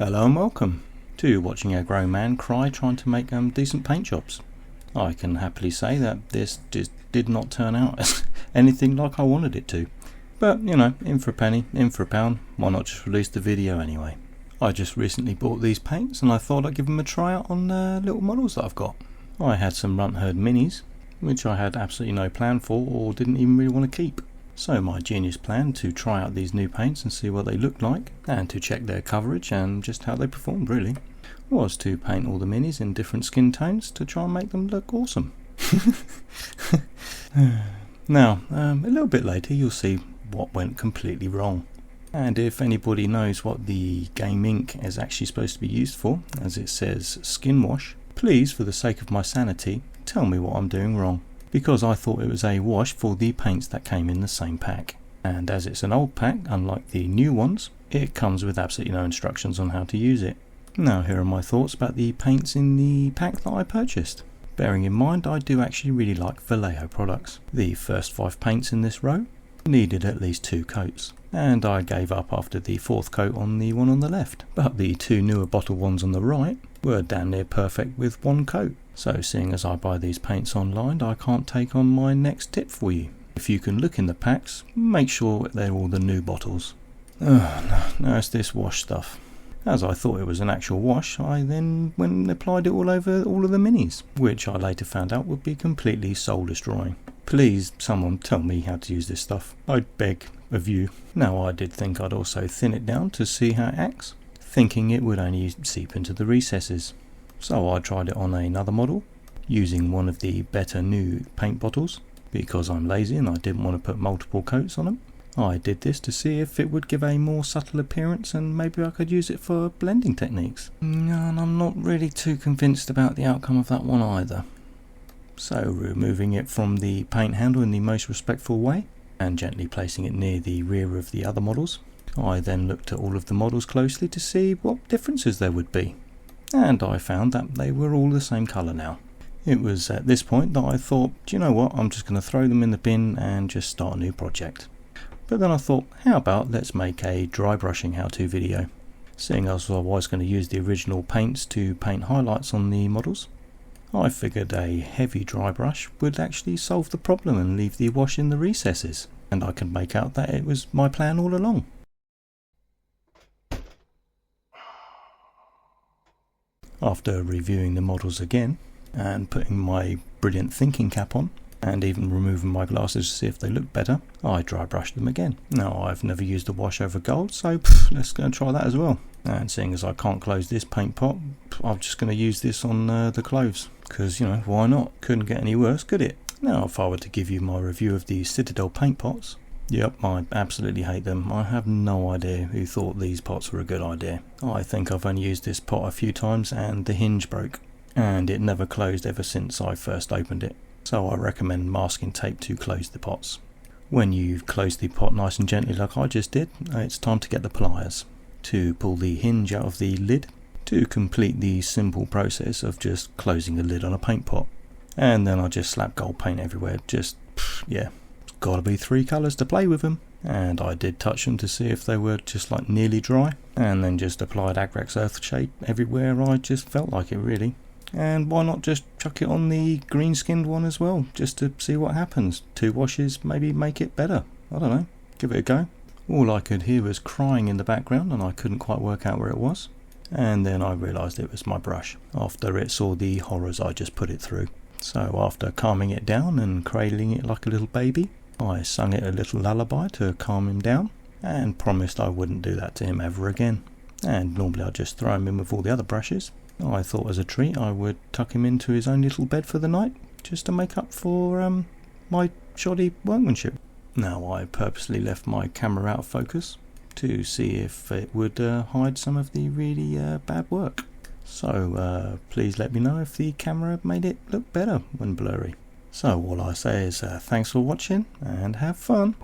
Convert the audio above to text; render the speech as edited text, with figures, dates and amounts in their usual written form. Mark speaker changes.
Speaker 1: Hello and welcome to watching a grown man cry trying to make decent paint jobs. I can happily say that this just did not turn out as anything like I wanted it to. But you know, in for a penny, in for a pound, why not just release the video anyway? I just recently bought these paints and I thought I'd give them a try out on little models that I've got. I had some Runtherd minis, which I had absolutely no plan for or didn't even really want to keep. So my genius plan to try out these new paints and see what they looked like, and to check their coverage and just how they performed really, was to paint all the minis in different skin tones to try and make them look awesome. Now, a little bit later you'll see what went completely wrong. And if anybody knows what the game ink is actually supposed to be used for, as it says skin wash, please, for the sake of my sanity, tell me what I'm doing wrong. Because I thought it was a wash for the paints that came in the same pack. And as it's an old pack, unlike the new ones, it comes with absolutely no instructions on how to use it. Now here are my thoughts about the paints in the pack that I purchased. Bearing in mind I do actually really like Vallejo products. The first 5 paints in this row needed at least 2 coats, and I gave up after the 4th coat on the one on the left. But the 2 newer bottle ones on the right were damn near perfect with 1 coat. So seeing as I buy these paints online, I can't take on my next tip for you. If you can look in the packs, make sure they're all the new bottles. Oh no, it's this wash stuff. As I thought it was an actual wash, I then went and applied it all over all of the minis, which I later found out would be completely soul destroying. Please, someone tell me how to use this stuff. I beg of you. Now I did think I'd also thin it down to see how it acts, thinking it would only seep into the recesses. So I tried it on another model, using one of the better new paint bottles, because I'm lazy and I didn't want to put multiple coats on them. I did this to see if it would give a more subtle appearance and maybe I could use it for blending techniques. And I'm not really too convinced about the outcome of that one either. So removing it from the paint handle in the most respectful way, and gently placing it near the rear of the other models, I then looked at all of the models closely to see what differences there would be. And I found that they were all the same colour now. It was at this point that I thought, do you know what, I'm just going to throw them in the bin and just start a new project. But then I thought, how about let's make a dry brushing how-to video. Seeing as I was going to use the original paints to paint highlights on the models, I figured a heavy dry brush would actually solve the problem and leave the wash in the recesses. And I could make out that it was my plan all along. After reviewing the models again, and putting my brilliant thinking cap on, and even removing my glasses to see if they looked better, I dry brushed them again. Now I've never used a wash over gold, so let's go and try that as well. And seeing as I can't close this paint pot, I'm just going to use this on the clothes, because you know, why not? Couldn't get any worse, could it? Now if I were to give you my review of the Citadel paint pots, yep, I absolutely hate them. I have no idea who thought these pots were a good idea. I think I've only used this pot a few times and the hinge broke, and it never closed ever since I first opened it. So I recommend masking tape to close the pots. When you've closed the pot nice and gently like I just did, it's time to get the pliers to pull the hinge out of the lid to complete the simple process of just closing the lid on a paint pot. And then I just slap gold paint everywhere. Just, yeah. Gotta be 3 colours to play with them. And I did touch them to see if they were just like nearly dry, and then just applied Agrex Earthshade everywhere I just felt like it really. And why not just chuck it on the green skinned one as well, just to see what happens. 2 washes, maybe make it better. I don't know, give it a go. All I could hear was crying in the background and I couldn't quite work out where it was. And then I realised it was my brush, after it saw the horrors I just put it through. So after calming it down and cradling it like a little baby, I sung it a little lullaby to calm him down, and promised I wouldn't do that to him ever again. And normally I'd just throw him in with all the other brushes. I thought as a treat I would tuck him into his own little bed for the night, just to make up for my shoddy workmanship. Now I purposely left my camera out of focus to see if it would hide some of the really bad work. So please let me know if the camera made it look better when blurry. So all I say is thanks for watching and have fun.